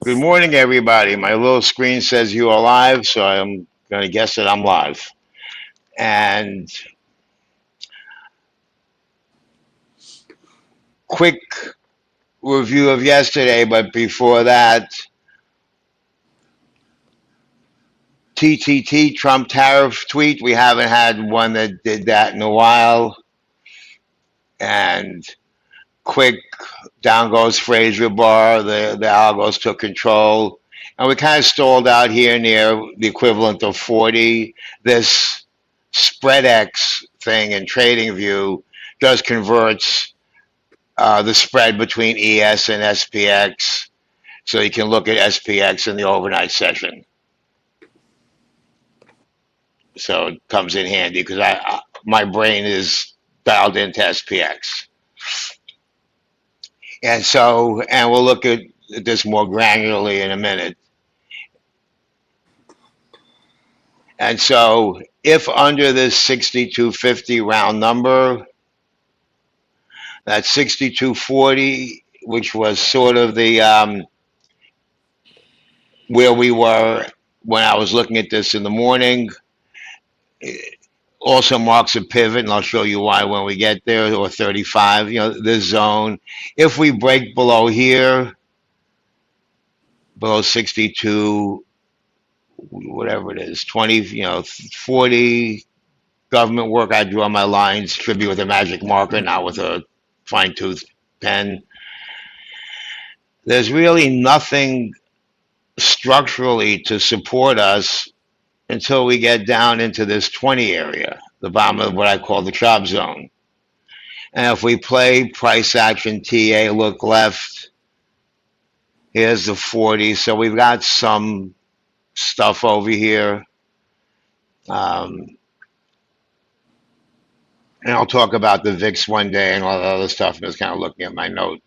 Good morning, everybody. My little screen says you are live, so I'm going to guess that I'm live. And quick review of yesterday, but before that, TTT Trump tariff tweet. We haven't had one that did that in a while. And quick, down goes Fraser Bar. The algos took control. And we kind of stalled out here near the equivalent of 40. This spread X thing in TradingView does converts the spread between ES and SPX. So you can look at SPX in the overnight session. So it comes in handy because my brain is dialed into SPX. And we'll look at this more granularly in a minute. And so if under this 6250 round number, that 6240, which was sort of the where we were when I was looking at this in the morning, it also marks a pivot, and I'll show you why when we get there, or 35, this zone. If we break below here, below 62, whatever it is, 20, 40, government work, I draw my lines, should be with a magic marker, not with a fine tooth pen. There's really nothing structurally to support us until we get down into this 20 area, the bottom of what I call the chop zone. And if we play price action TA, look left, here's the 40. So we've got some stuff over here. And I'll talk about the VIX one day and all the other stuff. I'm just kind of looking at my note.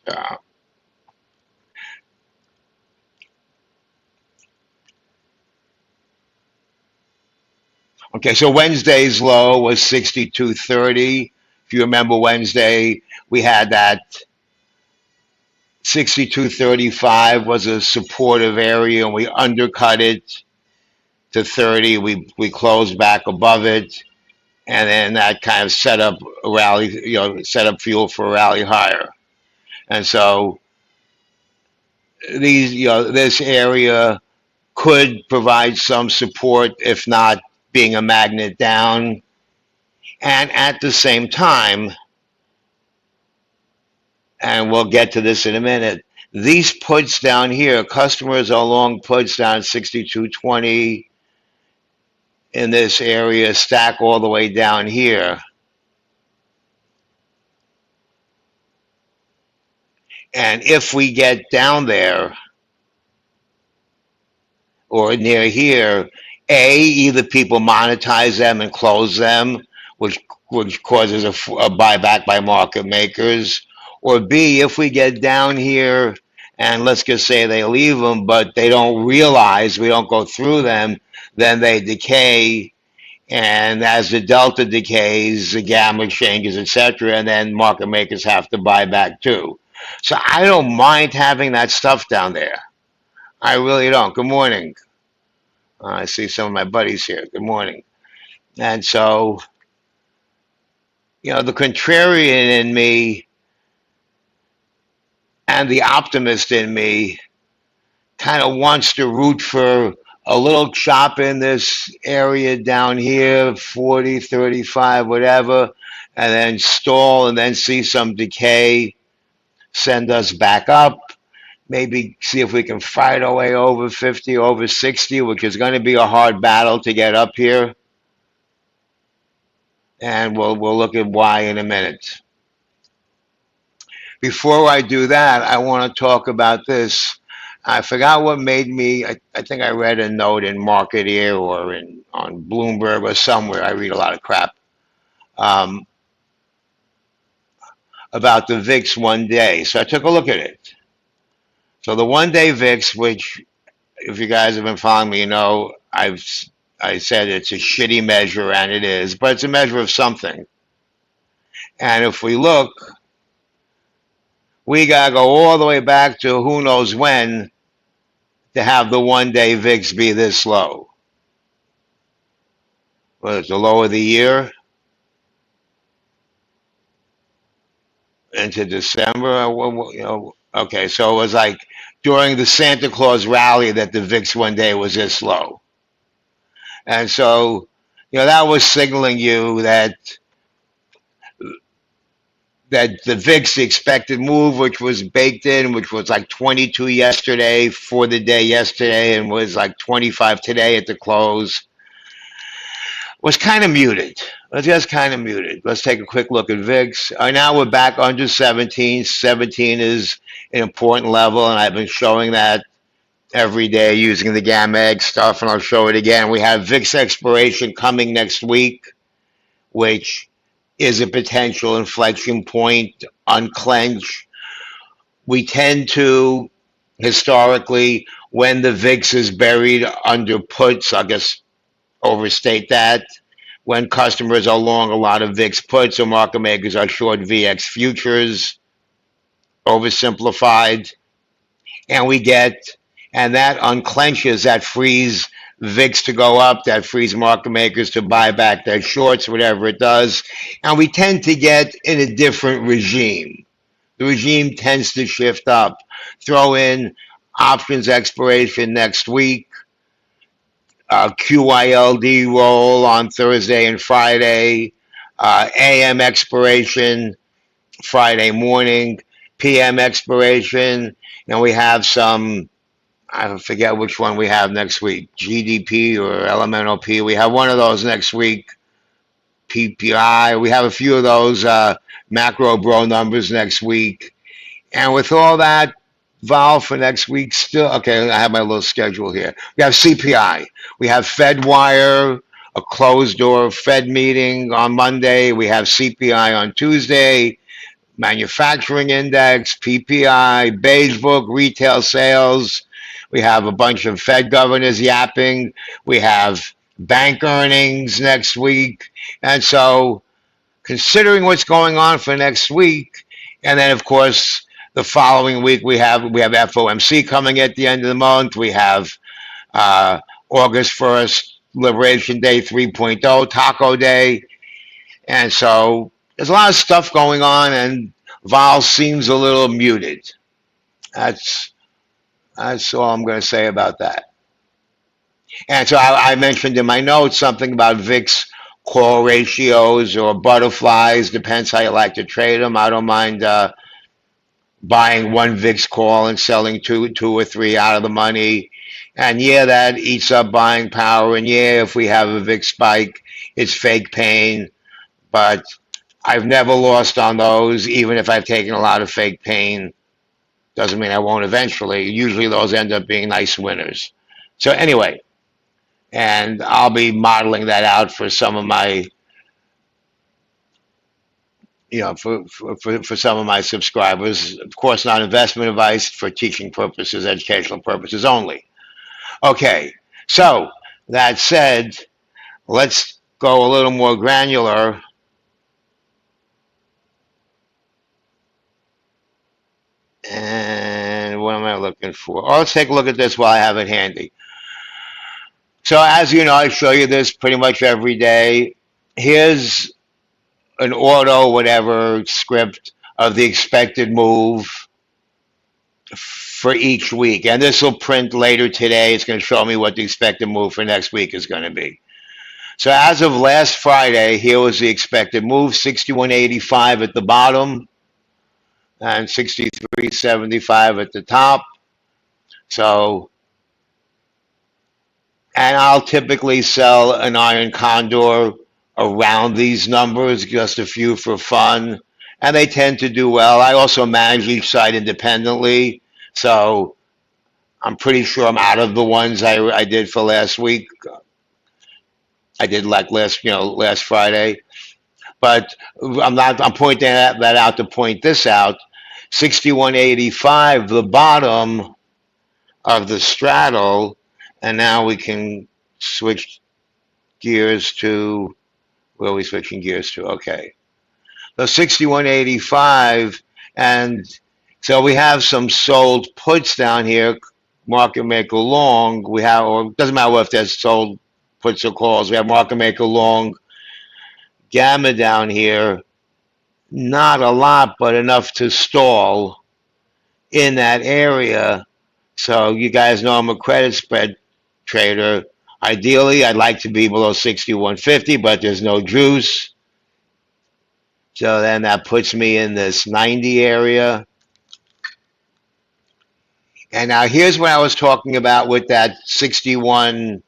Okay, so Wednesday's low was 62.30. If you remember Wednesday, we had that 62.35 was a supportive area, and we undercut it to 30. We closed back above it, and then that kind of set up a rally, set up fuel for a rally higher. And so this area could provide some support, if not being a magnet down. And at the same time, and we'll get to this in a minute, these puts down here, customers are long puts down 62.20 in this area, stack all the way down here. And if we get down there or near here, either people monetize them and close them, which causes a buyback by market makers, or B, if we get down here and let's just say they leave them, but they don't realize we don't go through them, then they decay. And as the delta decays, the gamma changes, etc., and then market makers have to buy back too. So I don't mind having that stuff down there. I really don't. Good morning. I see some of my buddies here. Good morning. And so, the contrarian in me and the optimist in me kind of wants to root for a little chop in this area down here, 40, 35, whatever, and then stall and then see some decay, send us back up. Maybe see if we can fight our way over 50, over 60, which is going to be a hard battle to get up here. And we'll look at why in a minute. Before I do that, I want to talk about this. I forgot what made me. I think I read a note in Marketeer or on Bloomberg or somewhere. I read a lot of crap about the VIX one day. So I took a look at it. So the one day VIX, which if you guys have been following me, I said it's a shitty measure, and it is, but it's a measure of something. And if we look, we got to go all the way back to who knows when to have the 1-day VIX be this low? Well, it's the low of the year into December. Okay, so it was like during the Santa Claus rally that the VIX 1-day was this low, and so that was signaling you that the VIX, the expected move, which was baked in, which was like 22 yesterday for the day yesterday, and was like 25 today at the close, was kind of muted. Was just kind of muted. Let's take a quick look at VIX. Now we're back under 17. 17 is an important level, and I've been showing that every day using the Gamma Egg stuff, and I'll show it again. We have VIX expiration coming next week, which is a potential inflection point, unclench. We tend to, historically, when the VIX is buried under puts, I guess overstate that, when customers are long a lot of VIX puts or market makers are short VX futures, oversimplified, and that unclenches, that frees VIX to go up, that frees market makers to buy back their shorts, whatever it does. And we tend to get in a different regime. The regime tends to shift up. Throw in options expiration next week, QYLD roll on Thursday and Friday, AM expiration Friday morning, PM expiration, and we have some, I forget which one we have next week, GDP or LMNOP. We have one of those next week, PPI. We have a few of those macro bro numbers next week. And with all that, Vol for next week still, okay, I have my little schedule here. We have CPI. We have FedWire, a closed door Fed meeting on Monday. We have CPI on Tuesday. Manufacturing index, PPI, beige book, retail sales. We have a bunch of Fed governors yapping. We have bank earnings next week. And so considering what's going on for next week, and then of course the following week we have FOMC coming at the end of the month. We have August 1st, Liberation Day 3.0, Taco Day. And so there's a lot of stuff going on, and Vol seems a little muted. That's all I'm going to say about that. And so I mentioned in my notes something about VIX call ratios or butterflies. Depends how you like to trade them. I don't mind buying one VIX call and selling two or three out of the money. And yeah, that eats up buying power. And yeah, if we have a VIX spike, it's fake pain. But I've never lost on those, even if I've taken a lot of fake pain. Doesn't mean I won't eventually. Usually those end up being nice winners. So anyway, and I'll be modeling that out for some of my, for some of my subscribers. Of course, not investment advice, for teaching purposes, educational purposes only. Okay, so that said, let's go a little more granular. And what am I looking for? Oh, let's take a look at this while I have it handy. So as you know, I show you this pretty much every day. Here's an auto whatever script of the expected move for each week. And this will print later today. It's going to show me what the expected move for next week is going to be. So as of last Friday, here was the expected move, 61.85 at the bottom and 63.75 at the top. So, and I'll typically sell an iron condor around these numbers, just a few for fun, and they tend to do well. I also manage each side independently, so I'm pretty sure I'm out of the ones I did for last week. I did like last Friday. But I'm pointing that out to point this out. 61.85, the bottom of the straddle, and now we can switch gears to, where are we switching gears to? Okay. So 61.85, and so we have some sold puts down here, market maker long. We have, or it doesn't matter if there's sold puts or calls. We have market maker long gamma down here. Not a lot, but enough to stall in that area. So you guys know I'm a credit spread trader. Ideally, I'd like to be below 61.50, but there's no juice. So then that puts me in this 90 area. And now here's what I was talking about with that 61,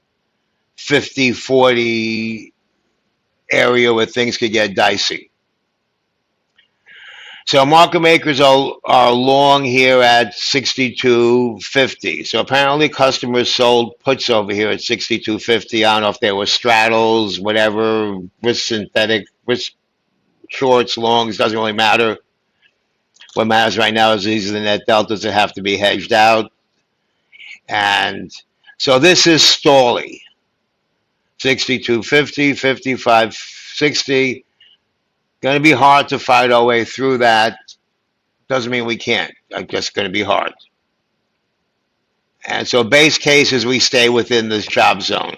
50, 40 area where things could get dicey. So market makers are long here at 62.50. So apparently customers sold puts over here at 62.50. I don't know if they were straddles, whatever, risk synthetic, risk shorts, longs, doesn't really matter. What matters right now is these are the net deltas that have to be hedged out. And so this is stally. 62.50, 55.60. Going to be hard to fight our way through that. Doesn't mean we can't. It's just going to be hard. And so base case is we stay within this job zone.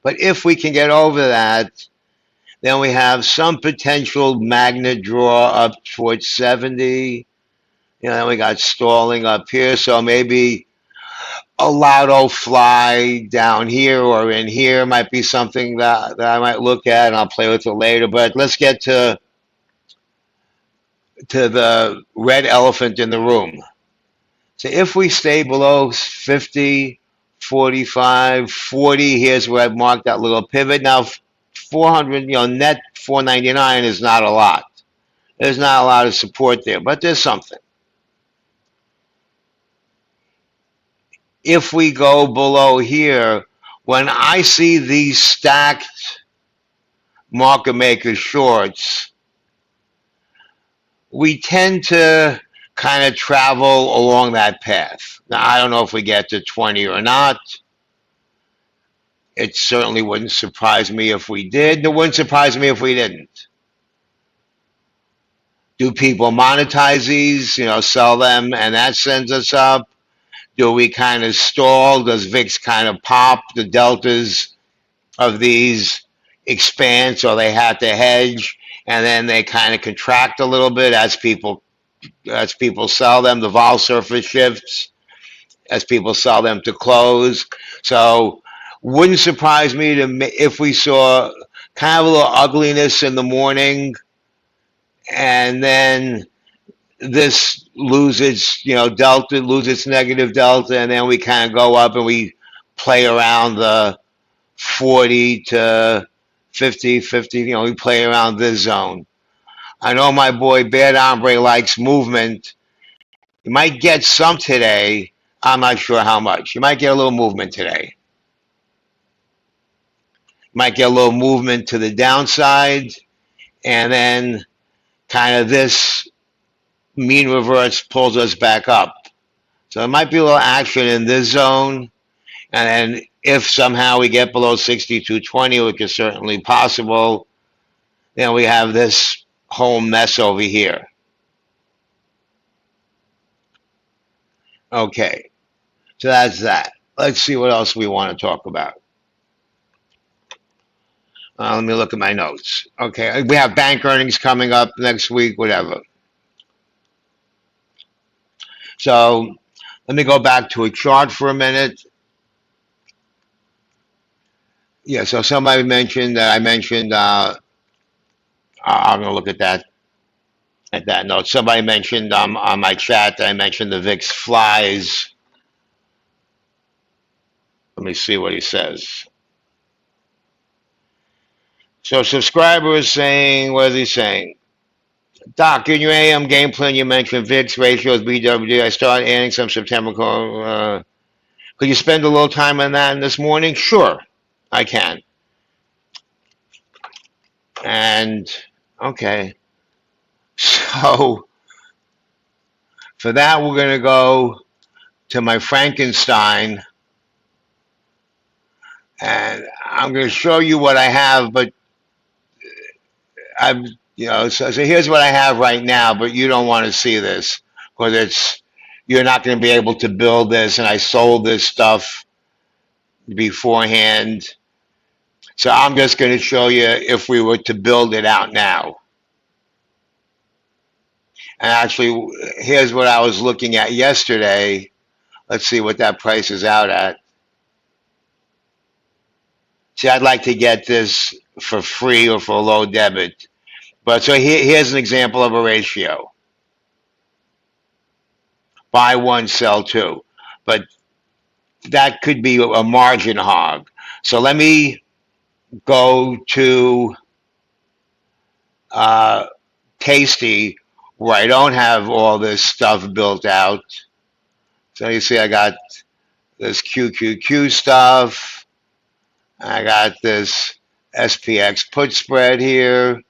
But if we can get over that, then we have some potential magnet draw up towards 70. Then we got stalling up here. So maybe a lotto fly down here or in here might be something that I might look at, and I'll play with it later. But let's get to the red elephant in the room. So if we stay below 50, 45, 40, here's where I've marked that little pivot. Now, 400, net 499 is not a lot. There's not a lot of support there, but there's something. If we go below here, when I see these stacked market maker shorts, we tend to kind of travel along that path. Now, I don't know if we get to 20 or not. It certainly wouldn't surprise me if we did. It wouldn't surprise me if we didn't. Do people monetize these, sell them, and that sends us up? Do we kind of stall? Does VIX kind of pop? The deltas of these expand, so they have to hedge, and then they kind of contract a little bit as people sell them. The vol surface shifts as people sell them to close. So wouldn't surprise me if we saw kind of a little ugliness in the morning, and then this loses delta, loses its negative delta, and then we kind of go up and we play around the 40 to 50, we play around this zone. I know my boy Bad Hombre likes movement. You might get some today. I'm not sure how much. You might get a little movement today. You might get a little movement to the downside, and then kind of this mean reverse pulls us back up. So there might be a little action in this zone, and then if somehow we get below 62.20, which is certainly possible, then we have this whole mess over here. Okay, so that's that. Let's see what else we want to talk about. Let me look at my notes. Okay, we have bank earnings coming up next week, whatever. So let me go back to a chart for a minute. Yeah, so somebody mentioned that I mentioned, I'm going to look at that note. Somebody mentioned on my chat that I mentioned the VIX flies. Let me see what he says. So subscriber is saying, what is he saying? Doc, in your AM game plan, you mentioned VIX ratios, BWD. I started adding some September call. Could you spend a little time on that this morning? Sure, I can. And, okay. So, for that, we're going to go to my Frankenstein. And I'm going to show you what I have, but so here's what I have right now, but you don't want to see this because you're not going to be able to build this, and I sold this stuff beforehand. So I'm just going to show you if we were to build it out now. And actually, here's what I was looking at yesterday. Let's see what that price is out at. See, I'd like to get this for free or for a low debit. But so here's an example of a ratio. Buy one, sell two. But that could be a margin hog. So let me go to Tasty, where I don't have all this stuff built out. So you see I got this QQQ stuff. I got this SPX put spread here,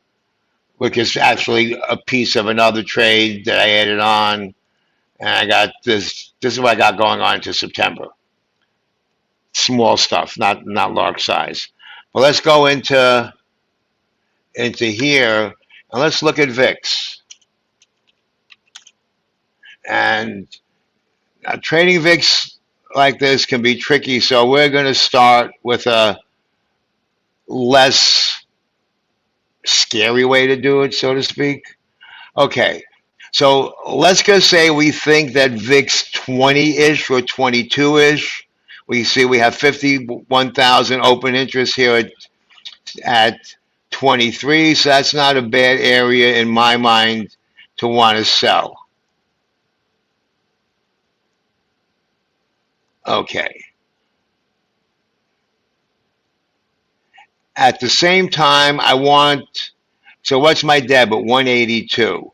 which is actually a piece of another trade that I added on. And I got this. This is what I got going on into September. Small stuff, not large size. But let's go into here and let's look at VIX. And trading VIX like this can be tricky, so we're going to start with a less scary way to do it, so to speak. Okay, so let's just say we think that VIX 20-ish or 22-ish. We see we have 51,000 open interest here at 23, so that's not a bad area in my mind to want to sell. Okay. At the same time, so what's my debit? 182.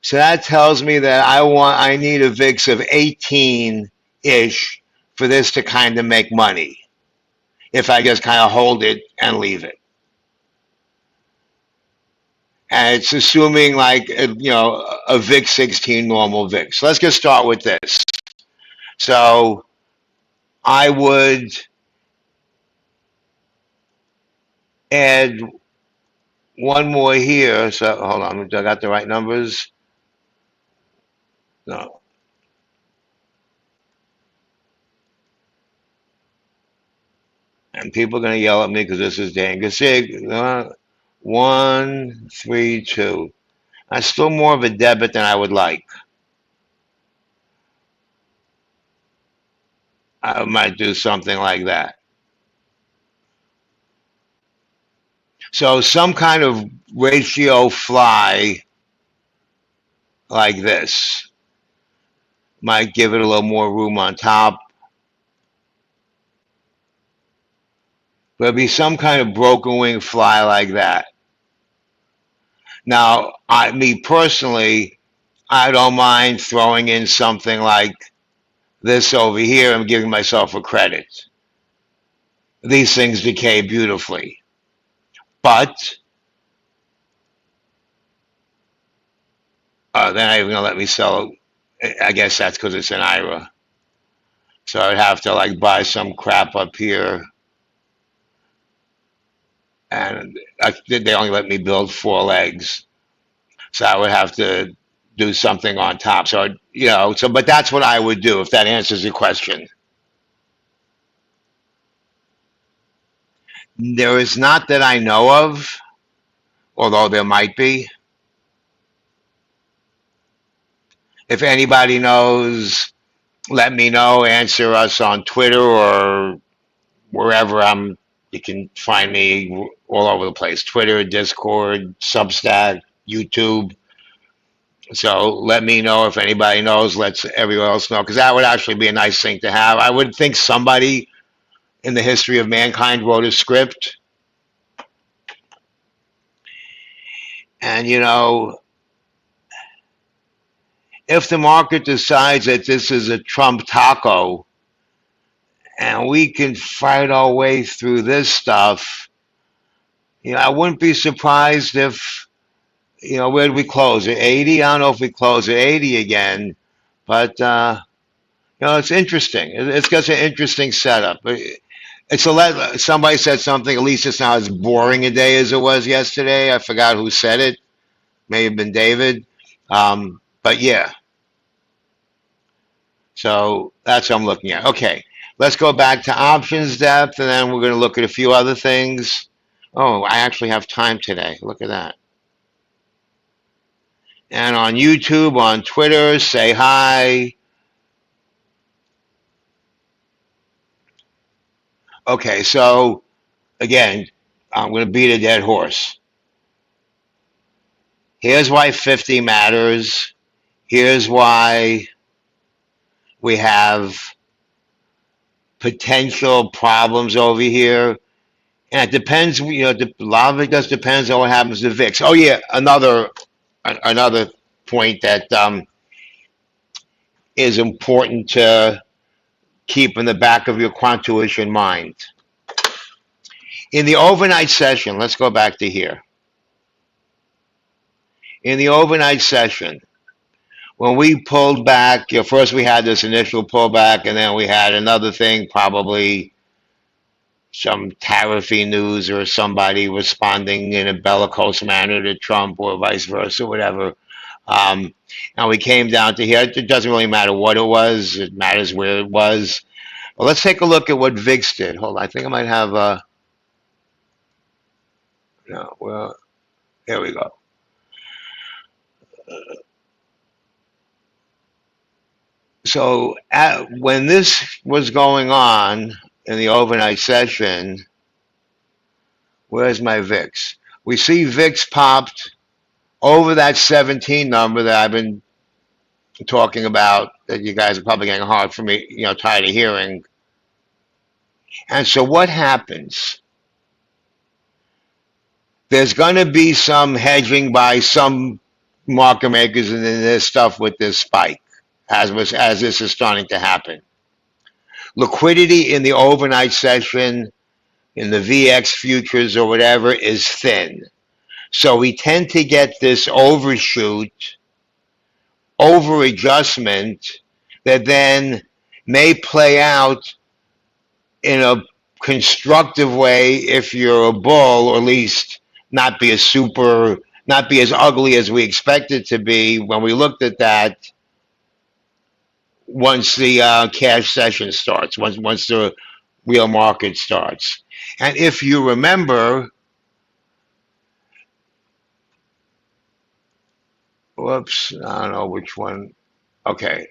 So that tells me that I need a VIX of 18-ish for this to kind of make money, if I just kind of hold it and leave it. And it's assuming like, a VIX 16 normal VIX. So let's just start with this. So I would add one more here. So hold on, I got the right numbers. No. And people are going to yell at me because this is dangerous. 1, 3, 2. That's still more of a debit than I would like. I might do something like that. So some kind of ratio fly like this might give it a little more room on top. There'll be some kind of broken wing fly like that. Now, me personally, I don't mind throwing in something like this over here and giving myself a credit. These things decay beautifully. But they're not even going to let me sell it. I guess that's because it's an IRA. So I'd have to like buy some crap up here. And they only let me build 4 legs. So I would have to do something on top. So, but that's what I would do if that answers your question. There is not that I know of, although there might be. If anybody knows, let me know. Answer us on Twitter or wherever you can find me all over the place. Twitter, Discord, Substack, YouTube. So let me know if anybody knows. Let everyone else know, because that would actually be a nice thing to have. I would think somebody in the history of mankind wrote a script. And, if the market decides that this is a Trump taco and we can fight our way through this stuff, I wouldn't be surprised if, where did we close? At 80? I don't know if we close at 80 again, but, it's interesting. It's just an interesting setup. Somebody said something, at least it's not as boring a day as it was yesterday. I forgot who said it. May have been David. But yeah. So that's what I'm looking at. Okay, let's go back to options depth, and then we're going to look at a few other things. Oh, I actually have time today. Look at that. And on YouTube, on Twitter, say hi. Okay, so again, I'm going to beat a dead horse. Here's why 50 matters. Here's why we have potential problems over here. And it depends, a lot of it just depends on what happens to VIX. Oh yeah, another point that is important to keep in the back of your quant tuition mind. In the overnight session, let's go back to here. In the overnight session, when we pulled back, first we had this initial pullback, and then we had another thing, probably some tariffy news or somebody responding in a bellicose manner to Trump or vice versa, whatever. And we came down to here. It doesn't really matter what it was. It matters where it was. Well, let's take a look at what VIX did. Hold on. I think I might have no, well, here we go. So when this was going on in the overnight session, where's my VIX? We see VIX popped over that 17 number that I've been talking about, that you guys are probably getting hard for me, tired of hearing. And so what happens? There's going to be some hedging by some market makers and then there's stuff with this spike as this is starting to happen. Liquidity in the overnight session, in the VX futures or whatever, is thin. So we tend to get this overshoot, over adjustment that then may play out in a constructive way if you're a bull, or at least not be as ugly as we expect it to be when we looked at that once the cash session starts, once the real market starts. And if you remember, whoops, I don't know which one. Okay,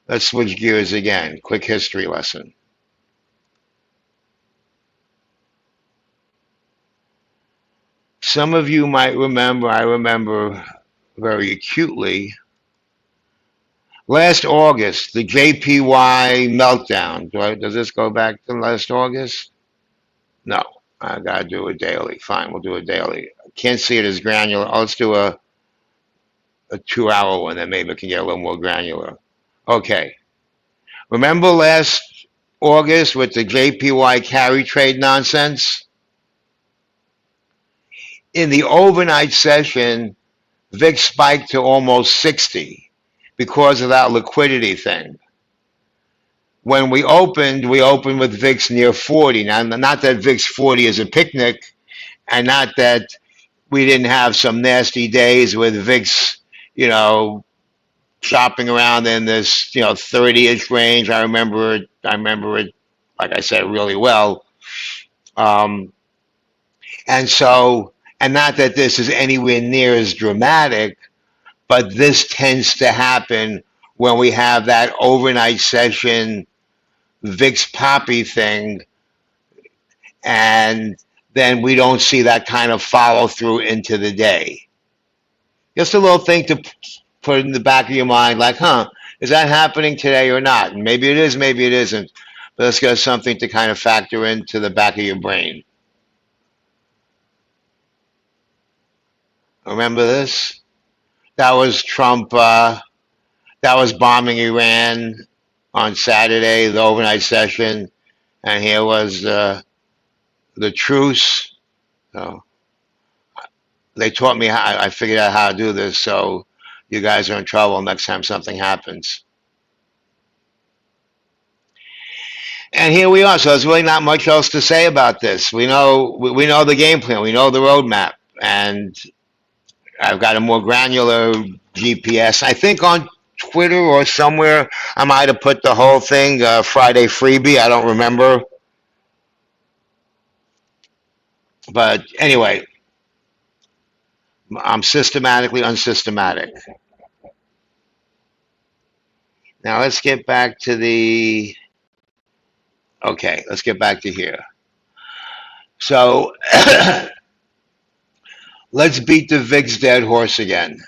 let's switch gears again. Quick history lesson. Some of you might remember, I remember very acutely, last August, the JPY meltdown. Does this go back to last August? No, I gotta do it daily. Fine, we'll do it daily. Can't see it as granular. Let's do a 2-hour one, then maybe it can get a little more granular. Okay. Remember last August with the JPY carry trade nonsense? In the overnight session, VIX spiked to almost 60 because of that liquidity thing. When we opened with VIX near 40. Now, not that VIX 40 is a picnic, and not that we didn't have some nasty days with VIX, shopping around in this, 30-ish range. I remember it, like I said, really well. And not that this is anywhere near as dramatic, but this tends to happen when we have that overnight session VIX poppy thing, and then we don't see that kind of follow through into the day. Just a little thing to put in the back of your mind, like, is that happening today or not? And maybe it is, maybe it isn't. But let's get something to kind of factor into the back of your brain. Remember this? That was Trump, that was bombing Iran on Saturday, the overnight session. And here was the truce. So they taught me how, I figured out how to do this, so you guys are in trouble next time something happens. And here we are. So there's really not much else to say about this. We know the game plan. We know the roadmap. And I've got a more granular GPS. I think on Twitter or somewhere. I might have put the whole thing Friday freebie. I don't remember. But anyway, I'm systematically unsystematic. Now let's get back to the. Okay, let's get back to here. So let's beat the VIX dead horse again.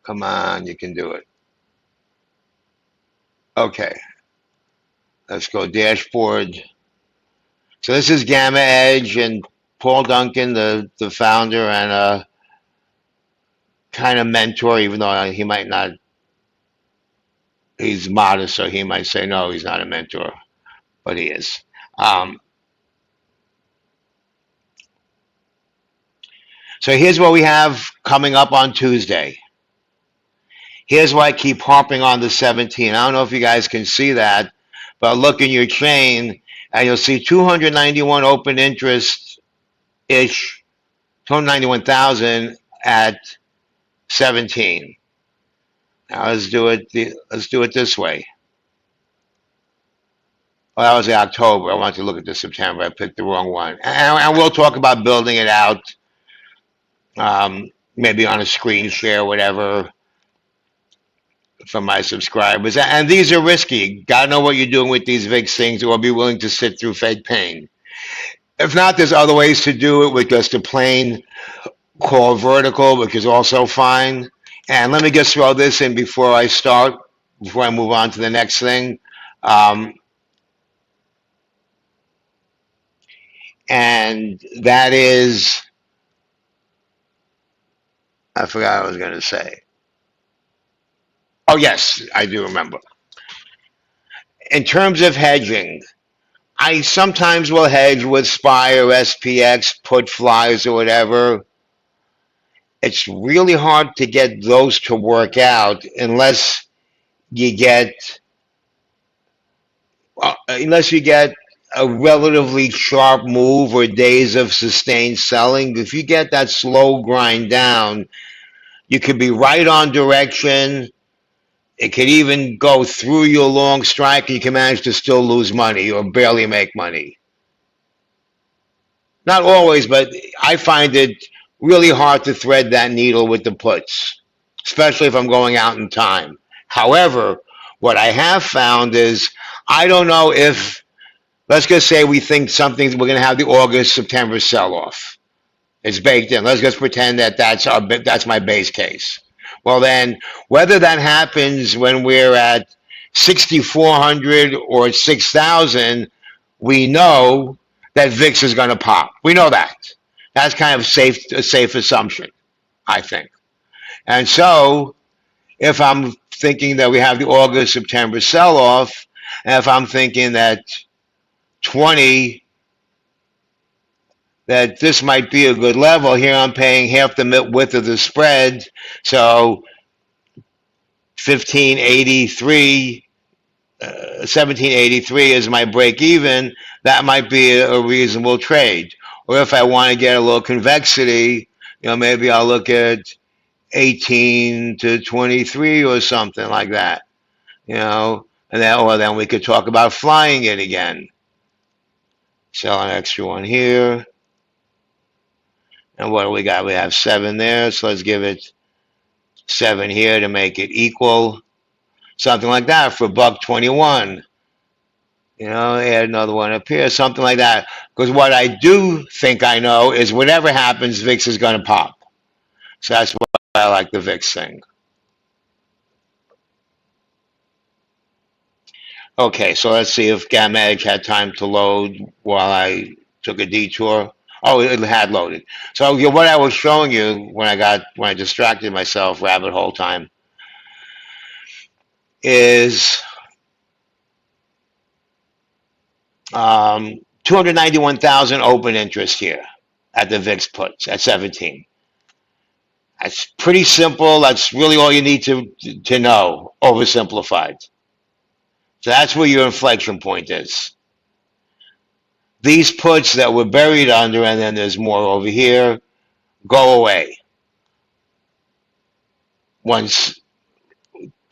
Come on, you can do it. Okay, let's go dashboard. So this is Gamma Edge and Paul Duncan, the founder and a kind of mentor, even though he might not, he's modest, so he might say, no, he's not a mentor, but he is. Um, so here's what we have coming up on Tuesday. Here's why I keep harping on the 17. I don't know if you guys can see that, but look in your chain and you'll see 291 open interest ish, 291,000 at 17. Now let's do it. Let's do it this way. Well, that was the October. I wanted to look at the September. I picked the wrong one. And we'll talk about building it out, maybe on a screen share, whatever, for my subscribers. And these are risky. Gotta know what you're doing with these VIX things, or be willing to sit through fake pain. If not, there's other ways to do it with just a plain call vertical, which is also fine. And let me just throw this in before I start, before I move on to the next thing. And that is, I forgot what I was going to say. Oh, yes, I do remember. In terms of hedging, I sometimes will hedge with SPY or SPX, put flies or whatever. It's really hard to get those to work out unless you get a relatively sharp move or days of sustained selling. If you get that slow grind down, you could be right on direction. It could even go through your long strike and you can manage to still lose money or barely make money. Not always, but I find it really hard to thread that needle with the puts, especially if I'm going out in time. However, what I have found is I don't know if, let's just say we think something, we're going to have the August, September sell-off. It's baked in. Let's just pretend that that's my base case. Well, then, whether that happens when we're at 6,400 or 6,000, we know that VIX is going to pop. We know that. That's kind of a safe assumption, I think. And so, if I'm thinking that we have the August, September sell-off, and if I'm thinking that that this might be a good level, here I'm paying half the width of the spread, so 1583, 1783 is my break even. That might be a reasonable trade. Or if I want to get a little convexity, maybe I'll look at 18 to 23 or something like that. And then we could talk about flying it again. Sell an extra one here. And what do we got? We have 7 there, so let's give it 7 here to make it equal. Something like that for $1.21. Add another one up here, something like that. Because what I do think I know is whatever happens, VIX is going to pop. So that's why I like the VIX thing. Okay, so let's see if Gamma Edge had time to load while I took a detour. Oh, it had loaded. So what I was showing you when I distracted myself, rabbit hole time, is 291,000 open interest here at the VIX puts at 17. That's pretty simple. That's really all you need to know, oversimplified. So that's where your inflection point is. these puts that were buried under, and then there's more over here, go away once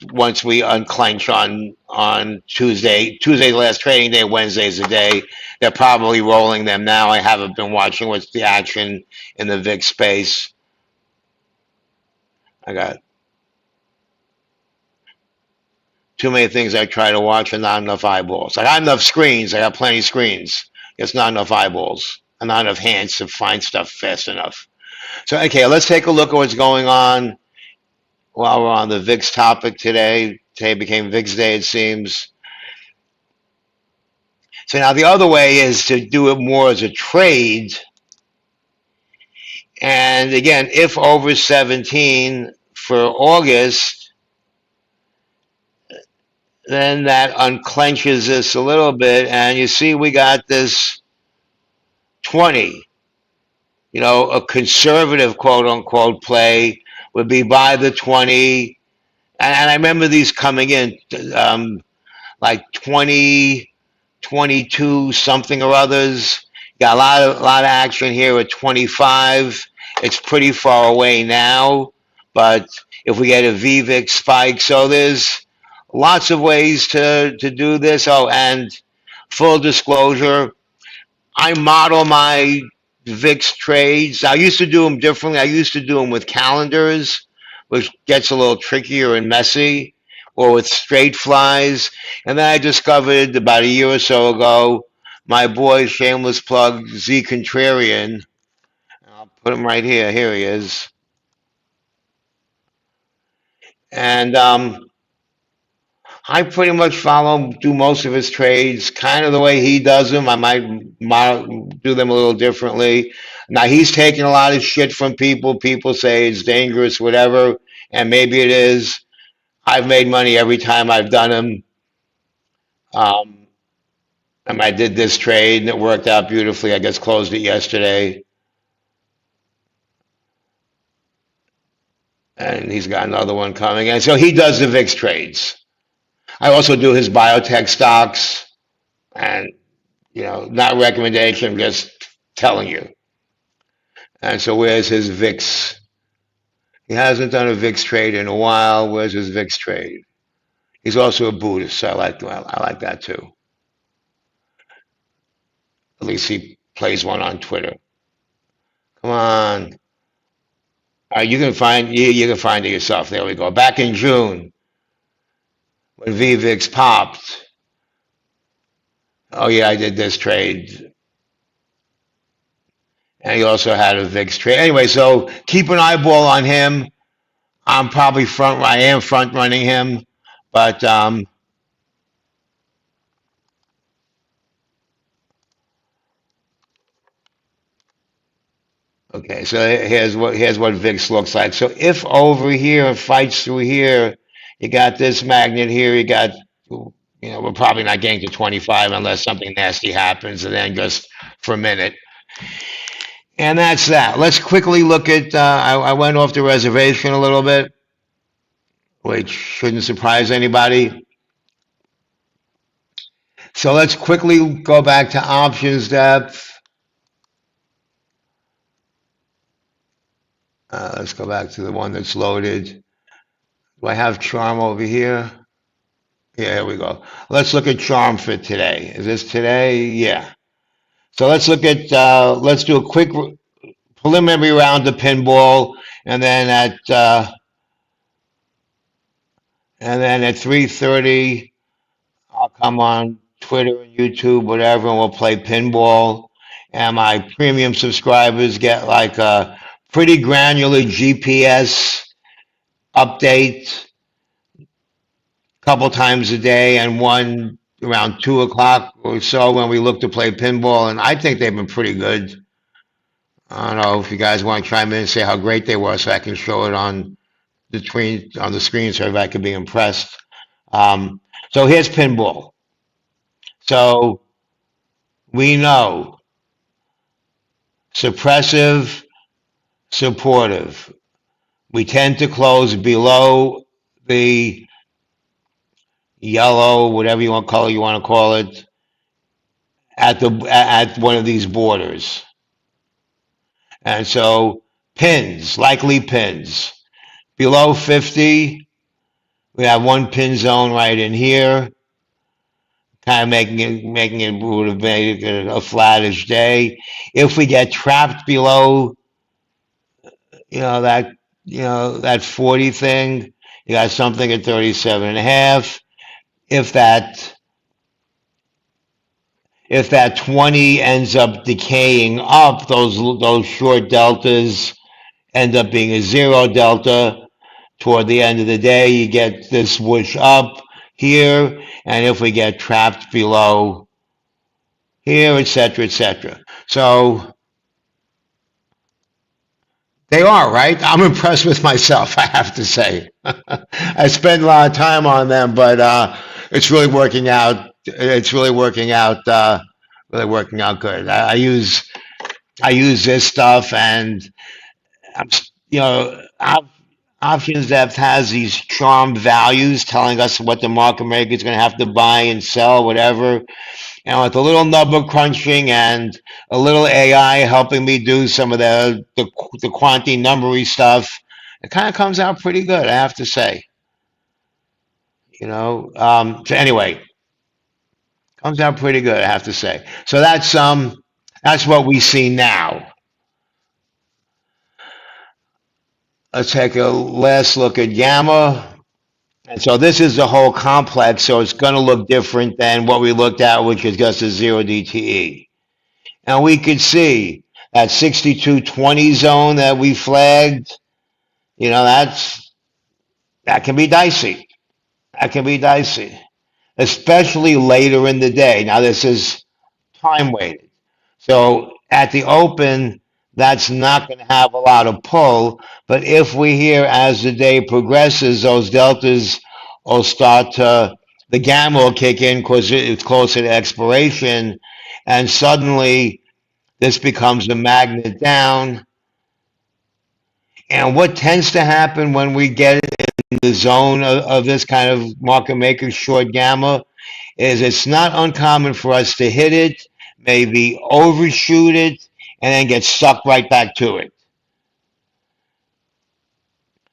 once we unclench on Tuesday. Tuesday's the last trading day. Wednesday's the day. They're probably rolling them now. I haven't been watching what's the action in the VIX space. I got too many things I try to watch and not enough eyeballs. I got enough screens. I got plenty of screens. It's not enough eyeballs and not enough hands to find stuff fast enough. So, okay, let's take a look at what's going on while we're on the VIX topic today. Today became VIX Day, it seems. So now the other way is to do it more as a trade. And again, if over 17 for August, then that unclenches this a little bit. And you see we got this 20. A conservative quote unquote play would be buy the 20. And I remember these coming in like 20, 22 something or others. Got a lot of action here at 25. It's pretty far away now, but if we get a VVIX spike, so there's lots of ways to do this. Oh, and full disclosure, I model my VIX trades. I used to do them differently. I used to do them with calendars, which gets a little trickier and messy, or with straight flies. And then I discovered about a year or so ago, my boy, shameless plug, Z Contrarian. I'll put him right here. Here he is. And I pretty much do most of his trades kind of the way he does them. I might do them a little differently. Now, he's taking a lot of shit from people. People say it's dangerous, whatever, and maybe it is. I've made money every time I've done them. Um, and I did this trade, and it worked out beautifully. I just closed it yesterday. And he's got another one coming. And so he does the VIX trades. I also do his biotech stocks. And not recommendation, just telling you. And so where's his VIX? He hasn't done a VIX trade in a while. Where's his VIX trade? He's also a Buddhist, so I like that too. At least he plays one on Twitter. Come on. You can find it yourself. There we go. Back in June, when VVIX popped. Oh yeah, I did this trade. And he also had a VIX trade. Anyway, so keep an eyeball on him. I am front running him, but okay. So here's what VIX looks like. So if over here and fights through here, you got this magnet here. You got we're probably not getting to 25 unless something nasty happens, and then just for a minute. And that's that. Let's quickly look at. I went off the reservation a little bit, which shouldn't surprise anybody. So let's quickly go back to options depth. Let's go back to the one that's loaded. Do I have Charm over here? Yeah, here we go. Let's look at Charm for today. Is this today? Yeah. So let's do a quick preliminary round of pinball, and then at 3:30, I'll come on Twitter and YouTube, whatever, and we'll play pinball. And my premium subscribers get like a pretty granular GPS update a couple times a day, and one around 2 o'clock or so when we look to play pinball. And I think they've been pretty good. I don't know if you guys want to chime in and say how great they were, so I can show it on the screen, so everybody can be impressed. So here's pinball. So we know suppressive, supportive. We tend to close below the yellow, whatever color you want to call it, at one of these borders. And so pins, likely pins. Below 50, we have one pin zone right in here, kind of making it would have made it a flattish day. If we get trapped below, you know, that that 40 thing, you got something at 37 and a half. If that if that 20 ends up decaying up, those short deltas end up being a zero delta. Toward the end of the day, you get this whoosh up here, and if we get trapped below here, etc., etc. So they are right. I'm impressed with myself, I have to say. I spend a lot of time on them, but it's really working out. It's really working out. Really working out good. I use this stuff, and I'm, options depth has these charm values telling us what the market maker is going to have to buy and sell, whatever. And with a little number crunching and a little AI helping me do some of the quantity numbery stuff, it kind of comes out pretty good, I have to say. So anyway, comes out pretty good, I have to say. So that's what we see now. Let's take a last look at gamma. And so this is the whole complex, so it's going to look different than what we looked at, which is just a 0 DTE. And we could see that 6220 zone that we flagged, that can be dicey. That can be dicey, especially later in the day. Now, this is time weighted. So at the open, that's not going to have a lot of pull. But if we hear as the day progresses, those deltas will the gamma will kick in because it's closer to expiration. And suddenly this becomes a magnet down. And what tends to happen when we get in the zone of this kind of market maker short gamma is it's not uncommon for us to hit it, maybe overshoot it, and then get sucked right back to it.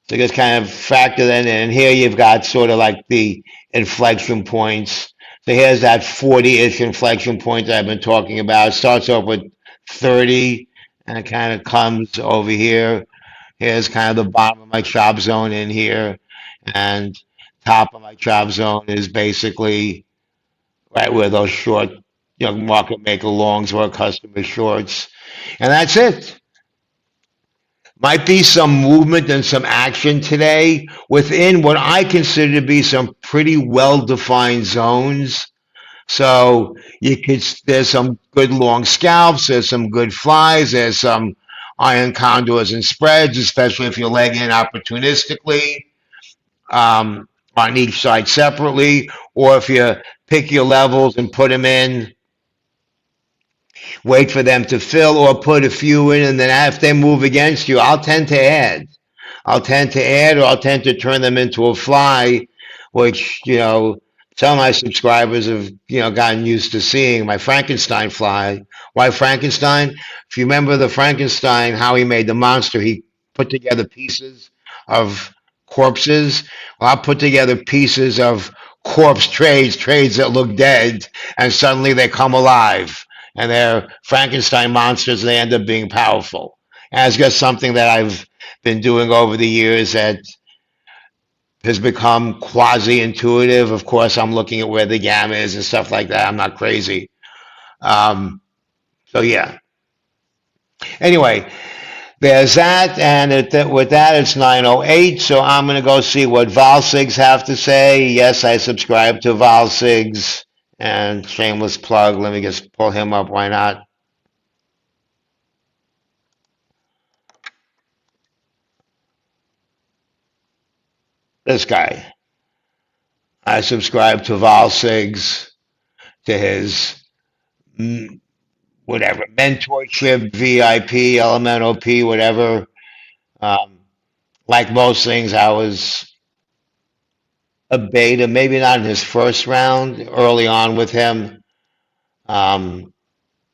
So just kind of factor that in. And here you've got sort of like the inflection points. So here's that 40-ish inflection point that I've been talking about. It starts off with 30 and it kind of comes over here. Here's kind of the bottom of my chop zone in here. And top of my chop zone is basically right where those short, market maker longs were, customer shorts. And that's it. Might be some movement and some action today within what I consider to be some pretty well-defined zones. So there's some good long scalps, there's some good flies, there's some iron condors and spreads, especially if you're legging in opportunistically on each side separately, or if you pick your levels and put them in, wait for them to fill, or put a few in, and then if they move against you, I'll tend to add. Or I'll tend to turn them into a fly, which, some of my subscribers have, gotten used to seeing my Frankenstein fly. Why Frankenstein? If you remember the Frankenstein, how he made the monster, he put together pieces of corpses. Well, I'll put together pieces of corpse trades that look dead, and suddenly they come alive. And they're Frankenstein monsters, and they end up being powerful. And it's just something that I've been doing over the years that has become quasi-intuitive. Of course, I'm looking at where the gamma is and stuff like that. I'm not crazy. So yeah. Anyway, there's that, and with that, it's 9:08. So I'm going to go see what Valsigs have to say. Yes, I subscribe to Valsigs, and shameless plug. Let me just pull him up. Why not? This guy. I subscribe to Valsigs, to his whatever mentorship, VIP, LMNOP, whatever. Like most things, I was a beta, maybe not in his first round, early on with him.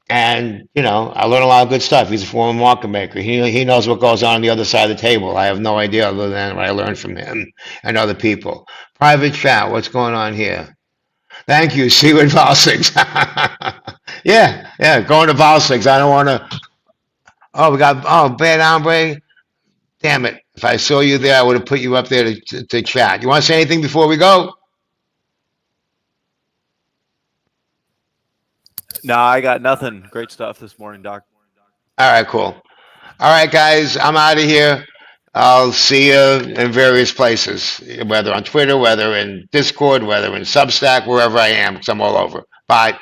And I learned a lot of good stuff. He's a former market maker. He knows what goes on the other side of the table. I have no idea other than what I learned from him and other people. Private chat. What's going on here? Thank you. See you in Valsix. Yeah, yeah. Going to Valsix. I don't want to. Oh, we got. Oh, bad hombre. Damn it. If I saw you there, I would have put you up there to chat. You want to say anything before we go? No, I got nothing. Great stuff this morning, Doc. All right, cool. All right, guys, I'm out of here. I'll see you in various places, whether on Twitter, whether in Discord, whether in Substack, wherever I am, 'cause I'm all over. Bye.